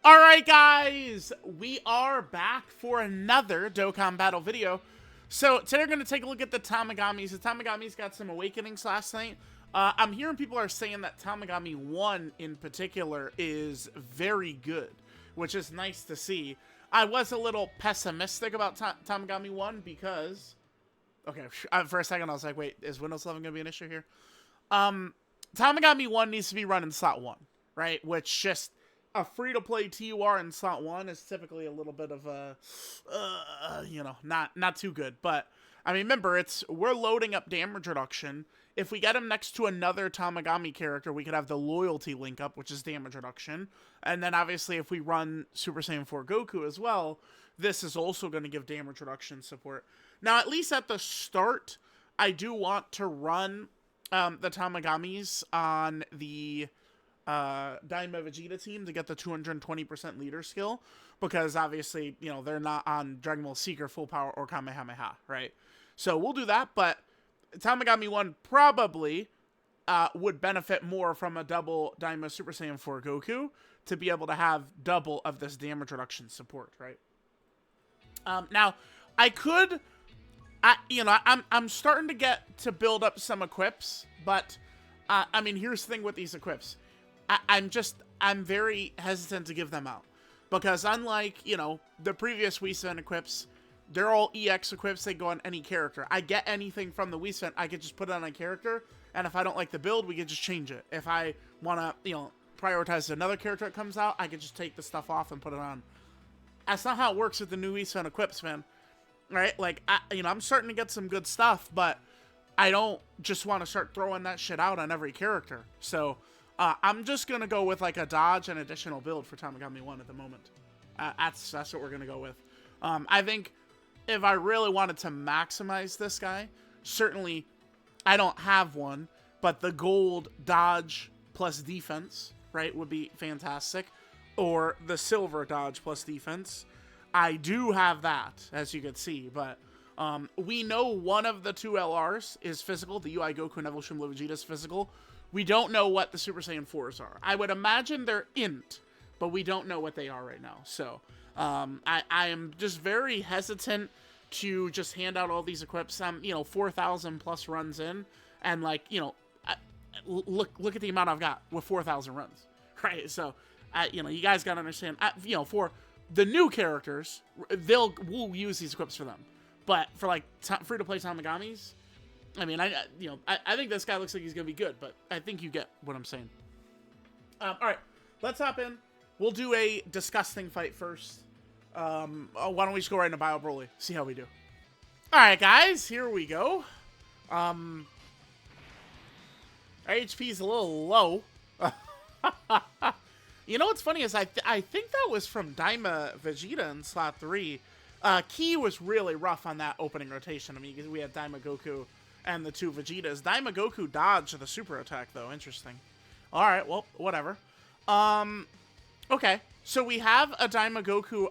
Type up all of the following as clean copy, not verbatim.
Alright guys, we are back for another Dokkan battle video. So today we're going to take a look at the Tamagamis. The Tamagamis got some awakenings last night. I'm hearing people are saying that Tamagami 1 in particular is very good, which is nice to see. I was a little pessimistic about Tamagami 1 because... Okay, for a second I was like, wait, is Windows 11 going to be an issue here? Tamagami 1 needs to be run in slot 1, right? Which just... a free-to-play TUR in slot 1 is typically a little bit of a, not too good. But, I mean, remember, we're loading up damage reduction. If we get him next to another Tamagami character, we could have the loyalty link up, which is damage reduction. And then, obviously, if we run Super Saiyan 4 Goku as well, this is also going to give damage reduction support. Now, at least at the start, I do want to run the Tamagamis on the... Daima Vegeta team to get the 220% leader skill, because obviously, you know, they're not on Dragon Ball Seeker Full Power or Kamehameha, right? So we'll do that, but Tamagami 1 probably would benefit more from a double Daima Super Saiyan 4 Goku to be able to have double of this damage reduction support, right? Now, I'm starting to get to build up some equips, but, I mean, here's the thing with these equips. I'm very hesitant to give them out. Because unlike, you know, the previous Wii Spin equips, they're all EX equips, they go on any character. I get anything from the Wii Spin, I could just put it on a character, and if I don't like the build, we could just change it. If I want to, you know, prioritize another character that comes out, I could just take the stuff off and put it on. That's not how it works with the new Wii Spin equips, man. Right? Like, I'm starting to get some good stuff, but I don't just want to start throwing that shit out on every character. So... I'm just going to go with, like, a dodge and additional build for Tamagami 1 at the moment. That's what we're going to go with. I think if I really wanted to maximize this guy, certainly I don't have one, but the gold dodge plus defense, right, would be fantastic. Or the silver dodge plus defense. I do have that, as you can see, but... we know one of the two LRs is physical. The UI Goku and Evolution Blue Vegeta is physical. We don't know what the Super Saiyan 4s are. I would imagine they're int, but we don't know what they are right now. So, I am just very hesitant to just hand out all these equips. 4,000 plus runs in, and like, look at the amount I've got with 4,000 runs, right? So, you guys gotta understand. For the new characters, we'll use these equips for them. But for like free-to-play Tamagamis, I mean, I think this guy looks like he's gonna be good, but I think you get what I'm saying. All right, let's hop in. We'll do a disgusting fight first. Why don't we just go right into Bio Broly? See how we do. All right, guys, here we go. Our HP is a little low. You know what's funny is I think that was from Daima Vegeta in slot 3. Ki was really rough on that opening rotation. I mean, we had Daima Goku and the two Vegetas. Daima Goku dodged the super attack, though. Interesting. Alright, well, whatever. Okay. So we have a Daima Goku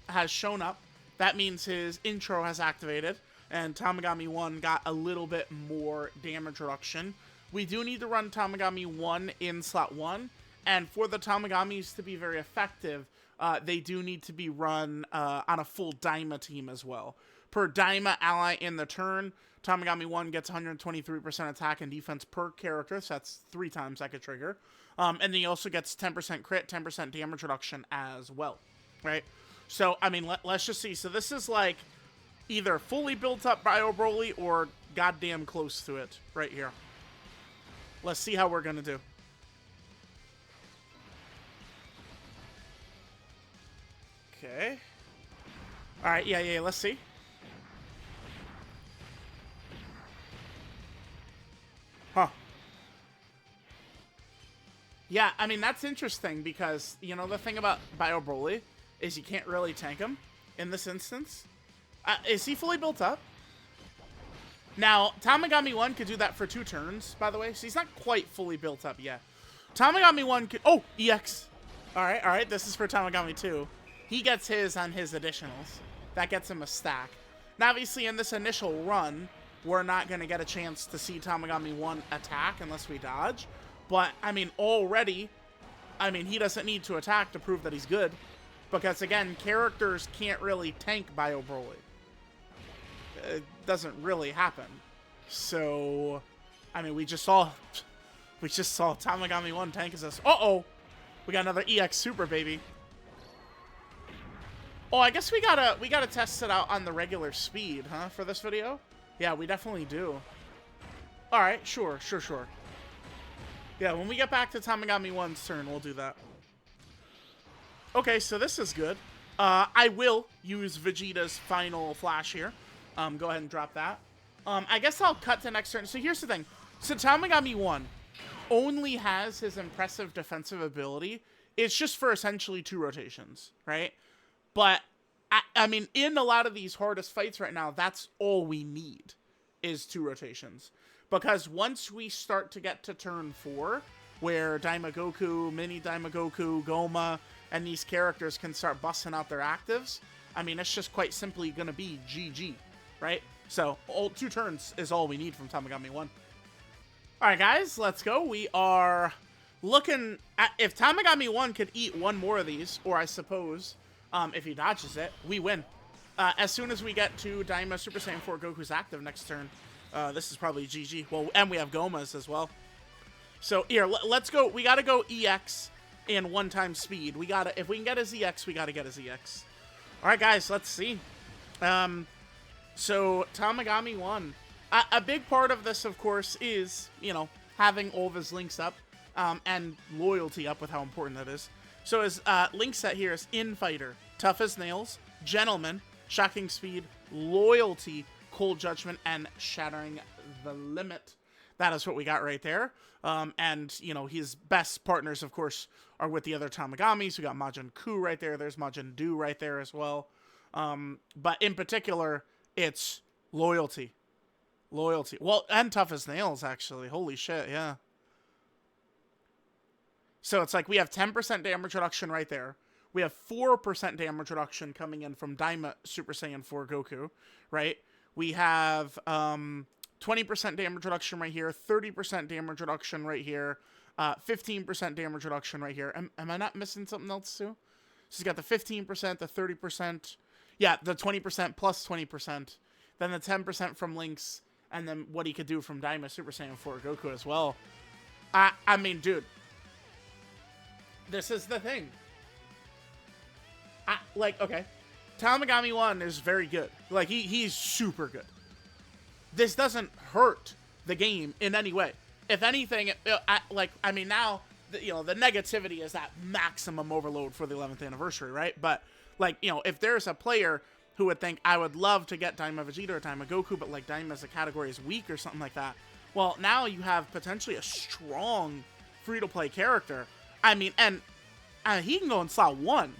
has shown up. That means his intro has activated. And Tamagami 1 got a little bit more damage reduction. We do need to run Tamagami 1 in slot 1. And for the Tamagamis to be very effective, they do need to be run on a full Daima team as well. Per Daima ally in the turn, Tamagami 1 gets 123% attack and defense per character, so that's 3 times that could trigger. And then he also gets 10% crit, 10% damage reduction as well, right? So, I mean, let's just see. So this is like either fully built up Bio Broly or goddamn close to it right here. Let's see how we're going to do. Okay. Alright, yeah, let's see. Huh. Yeah, I mean, that's interesting because, you know, the thing about Bio Broly is you can't really tank him in this instance. Is he fully built up? Now, Tamagami 1 could do that for 2 turns, by the way, so he's not quite fully built up yet. Tamagami 1 could... Oh, EX. Alright, this is for Tamagami 2. He gets his on his additionals. That gets him a stack. Now, obviously, in this initial run, we're not going to get a chance to see Tamagami 1 attack unless we dodge. But, I mean, already, I mean, he doesn't need to attack to prove that he's good. Because, again, characters can't really tank Bio Broly. It doesn't really happen. So, I mean, we just saw Tamagami 1 tank as us. Uh-oh! We got another EX Super, baby. Oh, I guess we gotta test it out on the regular speed, huh, for this video? Yeah, we definitely do. Alright, sure. Yeah, when we get back to Tamagami 1's turn, we'll do that. Okay, so this is good. I will use Vegeta's final flash here. Go ahead and drop that. I guess I'll cut to next turn. So here's the thing. So Tamagami 1 only has his impressive defensive ability. It's just for essentially 2 rotations, right? But, I mean, in a lot of these hardest fights right now, that's all we need is 2 rotations. Because once we start to get to turn 4, where Daimagoku, Mini Daimagoku, Goma, and these characters can start busting out their actives, I mean, it's just quite simply going to be GG, right? So, 2 turns is all we need from Tamagami 1. Alright, guys, let's go. We are looking at, if Tamagami 1 could eat 1 more of these, or I suppose, if he dodges it, we win. As soon as we get to Daima Super Saiyan 4 Goku's active next turn, this is probably GG. Well, and we have Goma's as well. So, here, let's go. We gotta go EX and 1-time speed. We gotta, if we can get his EX, we gotta get his EX. Alright, guys, let's see. So, Tamagami 1. A big part of this, of course, is, you know, having all of his links up, and loyalty up with how important that is. So his link set here is Infighter, Tough as Nails, Gentleman, Shocking Speed, Loyalty, Cold Judgment, and Shattering the Limit. That is what we got right there. And, you know, his best partners, of course, are with the other Tamagamis. We got Majin Ku right there. There's Majin Du right there as well. But in particular, it's Loyalty. Loyalty. Well, and Tough as Nails, actually. Holy shit, yeah. So it's like we have 10% damage reduction right there. We have 4% damage reduction coming in from Daima Super Saiyan 4 Goku, right? We have 20% damage reduction right here, 30% damage reduction right here, 15% damage reduction right here. Am I not missing something else too? So he's got the 15%, the 30%, yeah, the 20% plus 20%, then the 10% from links, and then what he could do from Daima Super Saiyan 4 Goku as well. I mean, dude. This is the thing. Like, okay. Tamagami 1 is very good. Like, he's super good. This doesn't hurt the game in any way. If anything, I mean, now, you know, the negativity is that maximum overload for the 11th anniversary, right? But, like, you know, if there's a player who would think, I would love to get Daima Vegeta or Daima Goku, but, like, Daima as a category is weak or something like that, well, now you have potentially a strong free-to-play character. I mean, and he can go in slot 1,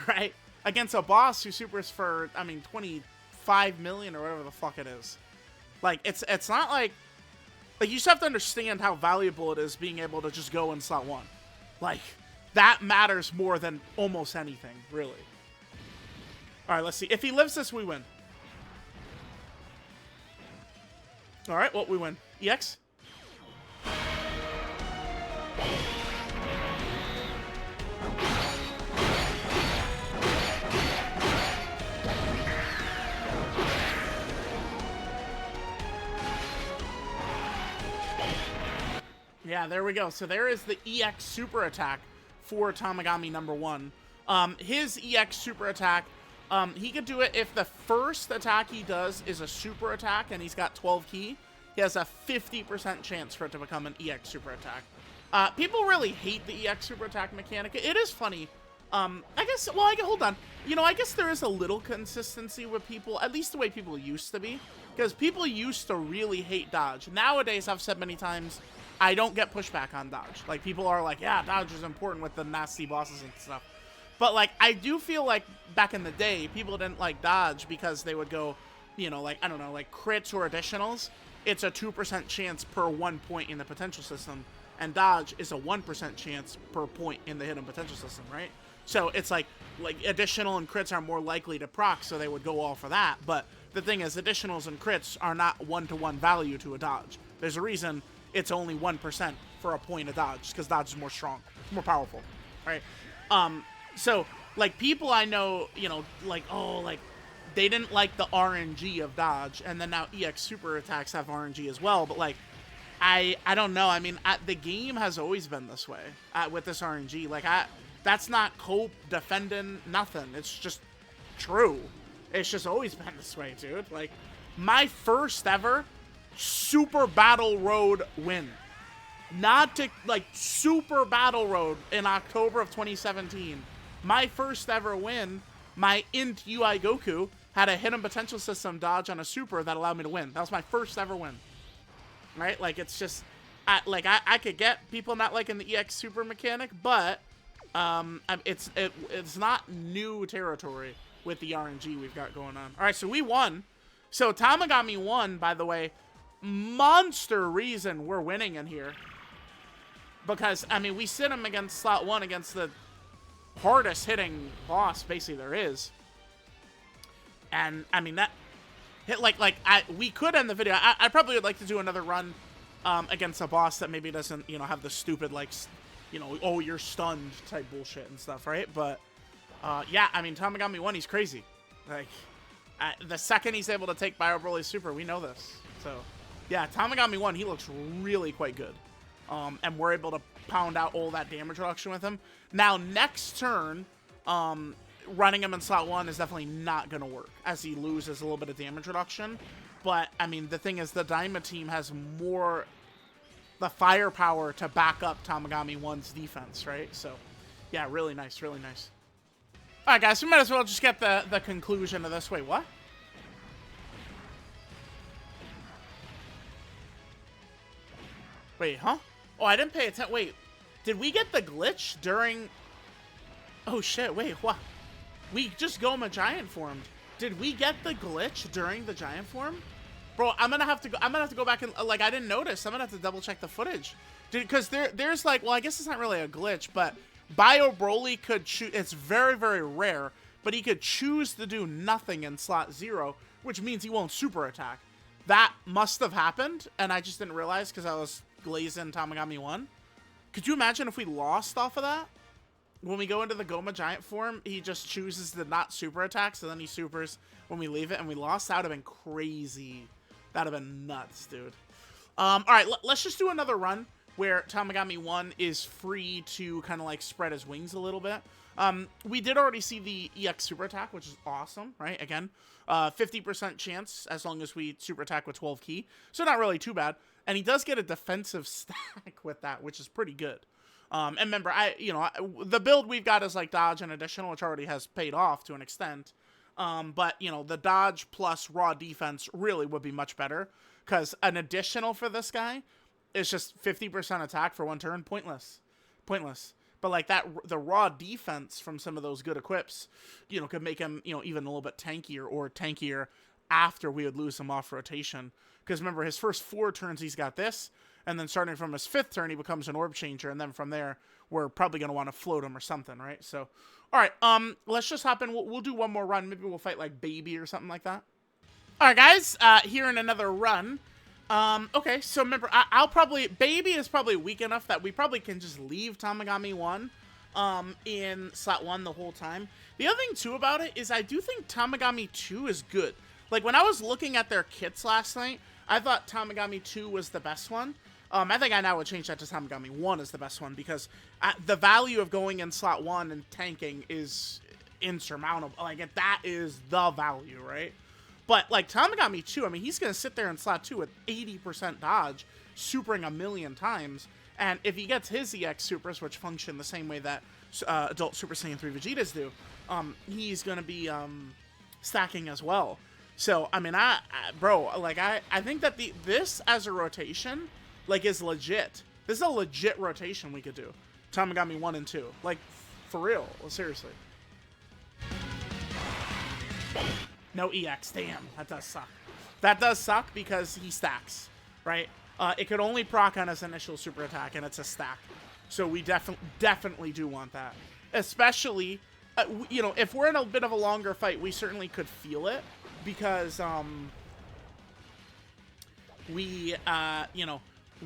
right? Against a boss who supers for, I mean, 25 million or whatever the fuck it is. Like, it's not like you just have to understand how valuable it is being able to just go in slot 1. Like, that matters more than almost anything, really. Alright, let's see. If he lives this, we win. Alright, well, we win. EX? Yeah, there we go. So there is the EX super attack for Tamagami number 1. His EX super attack, he could do it if the first attack he does is a super attack and he's got 12 ki. He has a 50% chance for it to become an EX super attack. People really hate the EX super attack mechanic. It is funny. I guess, well, hold on. You know, I guess there is a little consistency with people, at least the way people used to be. Because people used to really hate dodge. Nowadays, I've said many times, I don't get pushback on dodge. Like, people are like, yeah, dodge is important with the nasty bosses and stuff. But, like, I do feel like back in the day, people didn't like dodge because they would go, you know, like, I don't know, like crits or additionals. It's a 2% chance per 1 point in the potential system. And dodge is a 1% chance per point in the hidden potential system, right? So it's like additional and crits are more likely to proc, so they would go all for that. But the thing is, additionals and crits are not 1-to-1 value to a dodge. There's a reason it's only 1% for a point of dodge, because dodge is more strong, more powerful. right? So, like, people I know, you know, like, oh, like, they didn't like the RNG of dodge, and then now EX super attacks have RNG as well, but, like, I don't know. I mean, the game has always been this way with this RNG. Like, that's not cope, defending, nothing. It's just true. It's just always been this way, dude. Like, my first ever Super Battle Road win. Not to, like, Super Battle Road in October of 2017. My first ever win, my Int UI Goku had a hidden potential system dodge on a super that allowed me to win. That was my first ever win. Right? Like, it's just, I could get people not liking the EX super mechanic, but it's not new territory with the RNG we've got going on. All right, so we won. So Tamagami won, by the way. Monster reason we're winning in here. Because, I mean, we sit him against slot 1 against the hardest hitting boss, basically, there is. And, I mean, that... we could end the video. I probably would like to do another run against a boss that maybe doesn't, you know, have the stupid, like, you know, oh, you're stunned type bullshit and stuff, right? But, yeah, I mean, Tamagami 1, he's crazy. Like, the second he's able to take Bio Broly's super, we know this. So, yeah, Tamagami 1, he looks really quite good. And we're able to pound out all that damage reduction with him. Now, next turn, running him in slot 1 is definitely not going to work, as he loses a little bit of damage reduction. But, I mean, the thing is, the Daima team has more... the firepower to back up Tamagami 1's defense, right? So, yeah, really nice, really nice. Alright, guys, we might as well just get the conclusion of this. Wait, what? Wait, huh? Oh, I didn't pay attention. Wait, did we get the glitch during... Oh, shit, wait, what? We just Goma Giant formed. Did we get the glitch during the Giant form? Bro, I'm gonna have to go back and, like, I didn't notice. I'm gonna have to double check the footage. Because there's like, well, I guess it's not really a glitch, but Bio Broly could choose, it's very, very rare, but he could choose to do nothing in slot 0, which means he won't super attack. That must have happened, and I just didn't realize because I was glazing Tamagami 1. Could you imagine if we lost off of that? When we go into the Goma Giant form, he just chooses to not super attack, so then he supers when we leave it, and we lost? That would have been crazy. That would have been nuts, dude. Alright, let's just do another run where Tamagami 1 is free to kind of like spread his wings a little bit. We did already see the EX super attack, which is awesome, right? Again, 50% chance as long as we super attack with 12 key. So not really too bad. And he does get a defensive stack with that, which is pretty good. And remember, the build we've got is like dodge and additional, which already has paid off to an extent. But, you know, the dodge plus raw defense really would be much better. Because an additional for this guy is just 50% attack for one turn. Pointless. But like the raw defense from some of those good equips, you know, could make him, you know, even a little bit tankier or tankier after we would lose him off rotation. Because remember, his first 4 turns, he's got this. And then starting from his 5th turn, he becomes an orb changer. And then from there, we're probably going to want to float him or something, right? So, all right, let's just hop in. We'll do one more run. Maybe we'll fight like Baby or something like that. All right, guys, here in another run. Okay, so remember, I'll probably... Baby is probably weak enough that we probably can just leave Tamagami 1 in slot 1 the whole time. The other thing, too, about it is I do think Tamagami 2 is good. Like, when I was looking at their kits last night, I thought Tamagami 2 was the best one. I think I now would change that to Tamagami 1 as the best one because the value of going in slot 1 and tanking is insurmountable. Like, that is the value, right? But, like, Tamagami 2, I mean, he's going to sit there in slot 2 with 80% dodge, supering a million times. And if he gets his EX supers, which function the same way that adult Super Saiyan 3 Vegetas do, he's going to be stacking as well. So, I mean, bro, like, I think that this as a rotation, like, is legit. This is a legit rotation we could do. Tamagami 1 and 2. Like, for real. Seriously. No EX. Damn. That does suck. That does suck because he stacks, right? It could only proc on his initial super attack, and it's a stack. So we definitely do want that. Especially, you know, if we're in a bit of a longer fight, we certainly could feel it. Because, you know,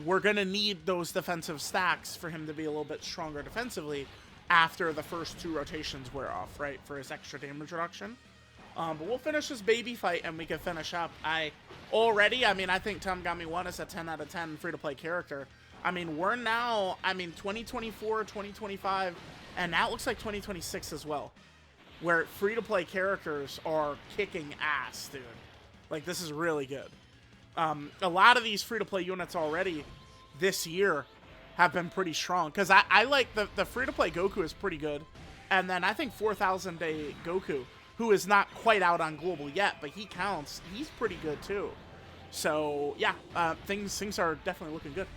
we're going to need those defensive stacks for him to be a little bit stronger defensively. after the first 2 rotations wear off, right, for his extra damage reduction. But we'll finish this baby fight, and we can finish up. I mean, I think Tamagami 1 is a 10 out of 10 free-to-play character. I mean, we're now, 2024, 2025, and now it looks like 2026 as well, where free-to-play characters are kicking ass, dude. Like, this is really good. A lot of these free-to-play units already this year have been pretty strong, because I like the free-to-play Goku is pretty good, and then I think 4,000 Day Goku, who is not quite out on global yet, but he counts. He's pretty good too. So yeah, things are definitely looking good.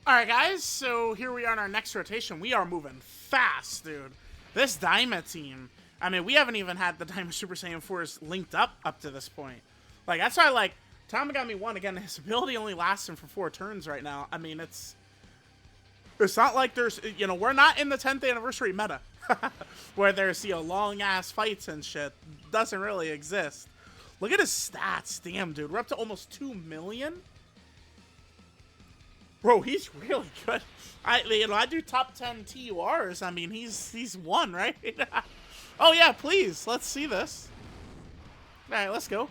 All right, guys. So here we are in our next rotation. We are moving fast, dude. This Daima team. I mean, we haven't even had the Daima Super Saiyan 4s linked up to this point. Like, that's why, like, Tamagami 1, again, his ability only lasts him for 4 turns right now. I mean, it's not like there's, you know, we're not in the 10th anniversary meta where there's, you know, long-ass fights and shit. Doesn't really exist. Look at his stats. Damn, dude. We're up to almost 2 million. Bro, he's really good. I do top 10 TURs. I mean, he's one, right? Oh, yeah, please. Let's see this. All right, let's go.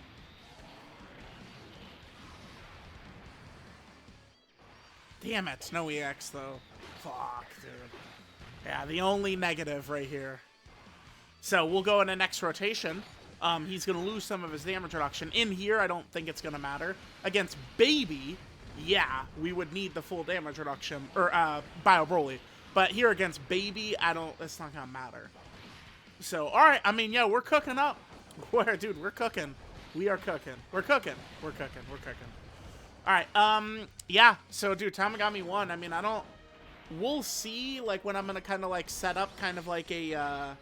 Damn it. No EX, though. Fuck, dude. Yeah, the only negative right here. So we'll go in the next rotation. He's going to lose some of his damage reduction. In here, I don't think it's going to matter. Against Baby, yeah, we would need the full damage reduction. Or, Bio Broly. But here against Baby, it's not going to matter. So, alright, I mean, yeah, we're cooking up. Dude, we're cooking. We are cooking. We're cooking. We're cooking. We're cooking. Alright, yeah, so, dude, Tamagami 1, I mean, we'll see, like, when I'm gonna kind of, like, set up kind of, like, a,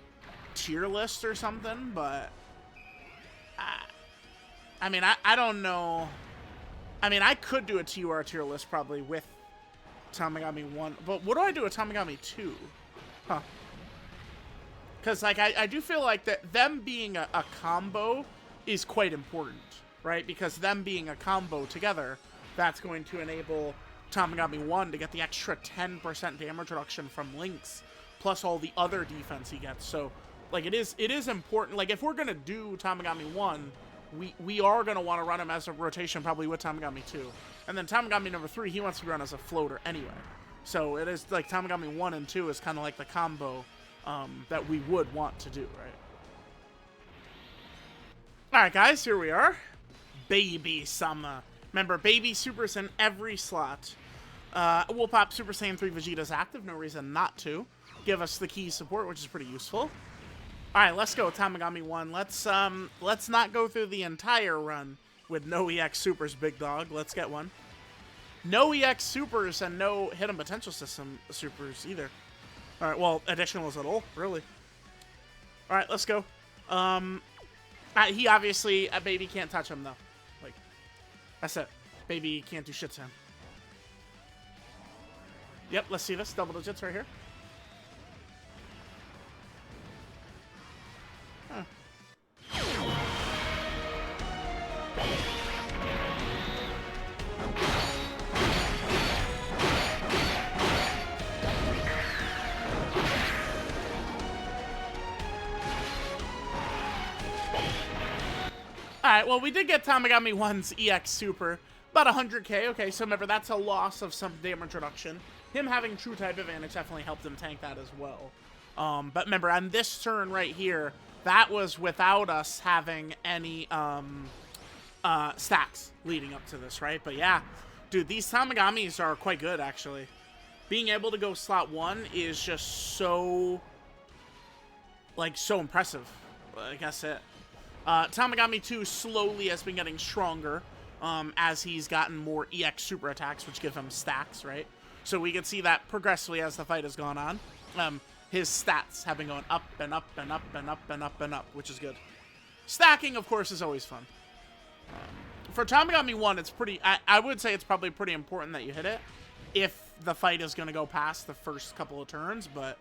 tier list or something, but, I mean, I don't know. I mean, I could do a TUR tier list probably with Tamagami 1, but what do I do with Tamagami 2? Huh. Because, like, I do feel like that them being a combo is quite important, right? Because them being a combo together, that's going to enable Tamagami 1 to get the extra 10% damage reduction from Lynx, plus all the other defense he gets. So, like, it is important. Like, if we're going to do Tamagami 1, we are going to want to run him as a rotation probably with Tamagami 2. And then Tamagami number 3, he wants to be run as a floater anyway. So, it is, like, Tamagami 1 and 2 is kind of like the combo that we would want to do, right? Alright, guys, here we are. Baby Sama. Remember, Baby Super's in every slot. We'll pop Super Saiyan 3 Vegeta's active, no reason not to. Give us the key support, which is pretty useful. Alright, let's go, Tamagami 1. Let's not go through the entire run with no EX Supers, big dog. Let's get one. No EX Supers and no Hidden Potential System Supers either. Alright, well, additionals at all, really. Alright, let's go. He obviously, Baby can't touch him, though. Like, that's it. Baby can't do shit to him. Yep, let's see this. Double digits right here. Huh. Alright, well, we did get Tamagami 1's EX Super. About 100k. Okay, so remember, that's a loss of some damage reduction. Him having true type advantage definitely helped him tank that as well. But remember, on this turn right here, that was without us having any stacks leading up to this, right? But yeah, dude, these Tamagamis are quite good, actually. Being able to go slot 1 is just so, like, so impressive. I guess it. Tamagami 2 slowly has been getting stronger as he's gotten more EX super attacks, which give him stacks, right? So we can see that progressively as the fight has gone on. His stats have been going up and up and up and up and up and up, which is good. Stacking, of course, is always fun. For Tamagami 1, it's pretty... I would say it's probably pretty important that you hit it if the fight is going to go past the first couple of turns, but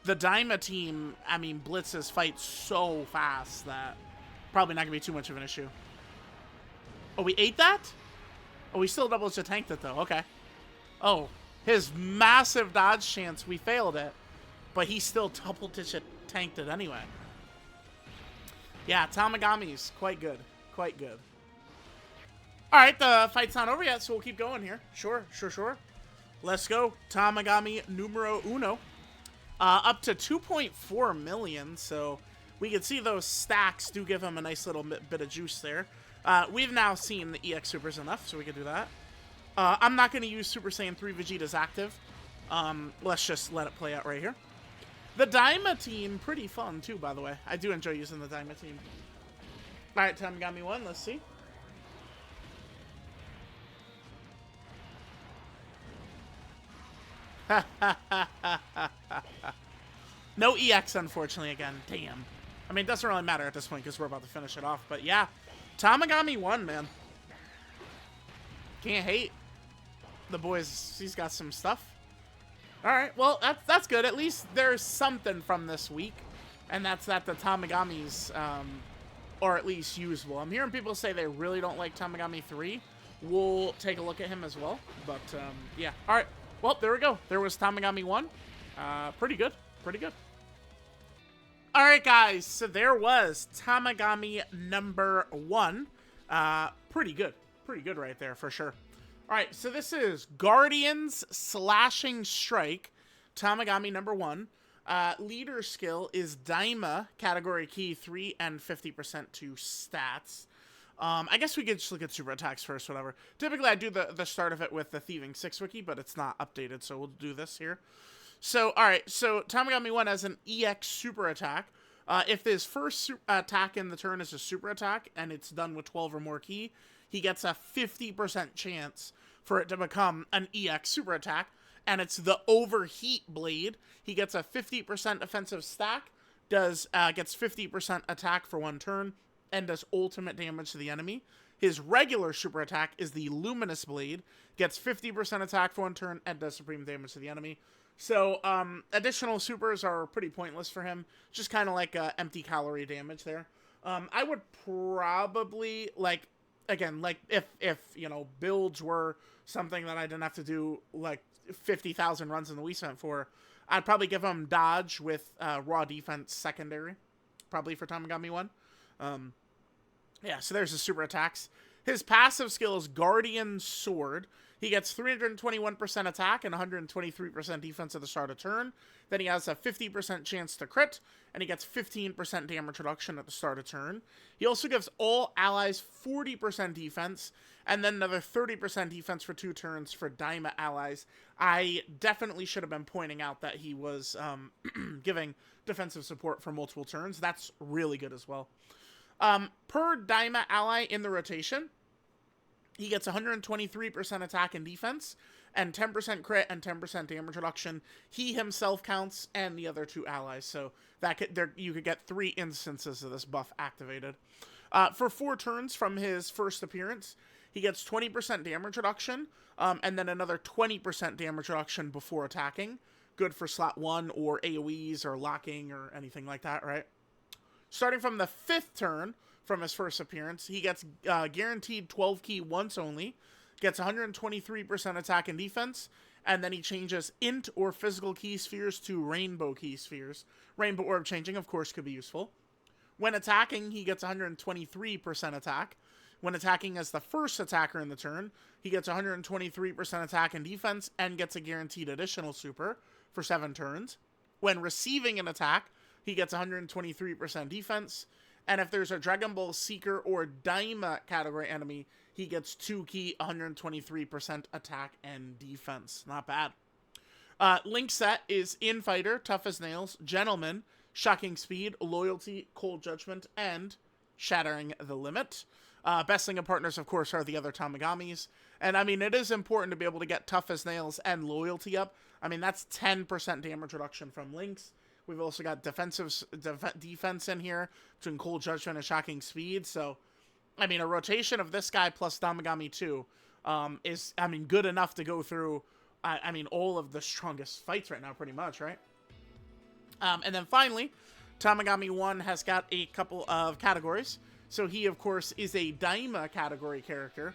the Daima team, I mean, blitzes fight so fast that probably not going to be too much of an issue. Oh, we ate that? Oh, we still double to tanked it, though. Okay. Oh. His massive dodge chance, we failed it, but he still double-digit tanked it anyway. Yeah, Tamagami's quite good. Quite good. Alright, the fight's not over yet, so we'll keep going here. Sure. Let's go. Tamagami numero uno. Up to 2.4 million, so we can see those stacks do give him a nice little bit of juice there. We've now seen the EX Supers enough, so we can do that. I'm not going to use Super Saiyan 3 Vegeta's active. Let's just let it play out right here. The Daima team, pretty fun too, by the way. I do enjoy using the Daima team. Alright, Tamagami 1, let's see. No EX, unfortunately, again. Damn. I mean, it doesn't really matter at this point because we're about to finish it off. But yeah, Tamagami 1, man. Can't hate. The boys, he's got some stuff. Alright, well, that's good. At least there's something from this week. And that's that the Tamagamis are at least usable. I'm hearing people say they really don't like Tamagami 3. We'll take a look at him as well. But, yeah. Alright. Well, there we go. There was Tamagami 1. Pretty good. Pretty good. Alright, guys. So there was Tamagami number 1. Pretty good. Pretty good right there, for sure. Alright, so this is Guardian's Slashing Strike, Tamagami number 1. Leader skill is Daima, category key 3 and 50% to stats. I guess we could just look at super attacks first, whatever. Typically, I do the start of it with the Thieving 6 wiki, but it's not updated, so we'll do this here. So, alright, so Tamagami 1 has an EX super attack. If his first attack in the turn is a super attack, and it's done with 12 or more key, he gets a 50% chance for it to become an EX super attack, and it's the Overheat Blade. He gets a 50% offensive stack, gets 50% attack for 1 turn, and does ultimate damage to the enemy. His regular super attack is the Luminous Blade, gets 50% attack for 1 turn, and does supreme damage to the enemy. So, additional supers are pretty pointless for him. Just kind of like empty calorie damage there. I would probably, like, again, like, if you know, builds were something that I didn't have to do, like, 50,000 runs in the Wii Cent for, I'd probably give him dodge with raw defense secondary. Probably for Tamagami 1. Yeah, so there's his super attacks. His passive skill is Guardian Sword. He gets 321% attack and 123% defense at the start of turn. Then he has a 50% chance to crit, and he gets 15% damage reduction at the start of turn. He also gives all allies 40% defense, and then another 30% defense for 2 turns for Daima allies. I definitely should have been pointing out that he was giving defensive support for multiple turns. That's really good as well. Per Daima ally in the rotation, he gets 123% attack and defense, and 10% crit and 10% damage reduction. He himself counts, and the other 2 allies. So that you could get 3 instances of this buff activated. For 4 turns from his first appearance, he gets 20% damage reduction, and then another 20% damage reduction before attacking. Good for slot 1 or AoEs or locking or anything like that, right? Starting from the 5th turn from his first appearance, he gets guaranteed 12 key once only, gets 123% attack and defense, and then he changes int or physical key spheres to rainbow key spheres. Rainbow orb changing, of course, could be useful. When attacking, he gets 123% attack. When attacking as the first attacker in the turn, he gets 123% attack and defense and gets a guaranteed additional super for 7 turns. When receiving an attack, he gets 123% defense. And if there's a Dragon Ball Seeker or Daima category enemy, he gets 2 key, 123% attack and defense. Not bad. Link set is Infighter, Tough as Nails, Gentleman, Shocking Speed, Loyalty, Cold Judgment, and Shattering the Limit. Best Link partners, of course, are the other Tamagamis. And, I mean, it is important to be able to get Tough as Nails and Loyalty up. I mean, that's 10% damage reduction from Links. We've also got defense in here between Cold Judgment and Shocking Speed. So, I mean, a rotation of this guy plus Tamagami 2 is, I mean, good enough to go through, I mean, all of the strongest fights right now, pretty much, right? And then finally, Tamagami 1 has got a couple of categories. So he, of course, is a Daima category character.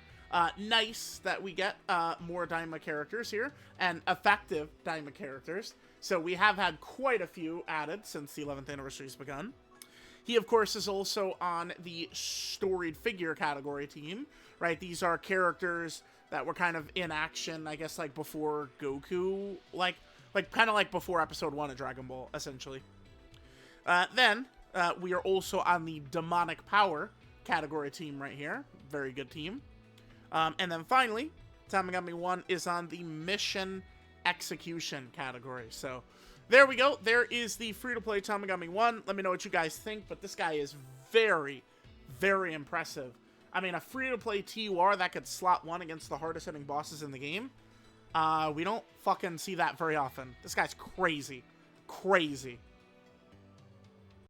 Nice that we get more Daima characters here, and effective Daima characters. So we have had quite a few added since the 11th anniversary has begun. He, of course, is also on the storied figure category team, right? These are characters that were kind of in action, I guess, like before Goku, like kind of like before Episode 1 of Dragon Ball, essentially. Then we are also on the demonic power category team right here. Very good team. And then finally, Tamagami 1 is on the mission execution category. So there we go. There is the free-to-play Tamagami 1. Let me know what you guys think, but this guy is very, very impressive. I mean, a free-to-play TUR that could slot 1 against the hardest-hitting bosses in the game. We don't fucking see that very often. This guy's crazy. Crazy.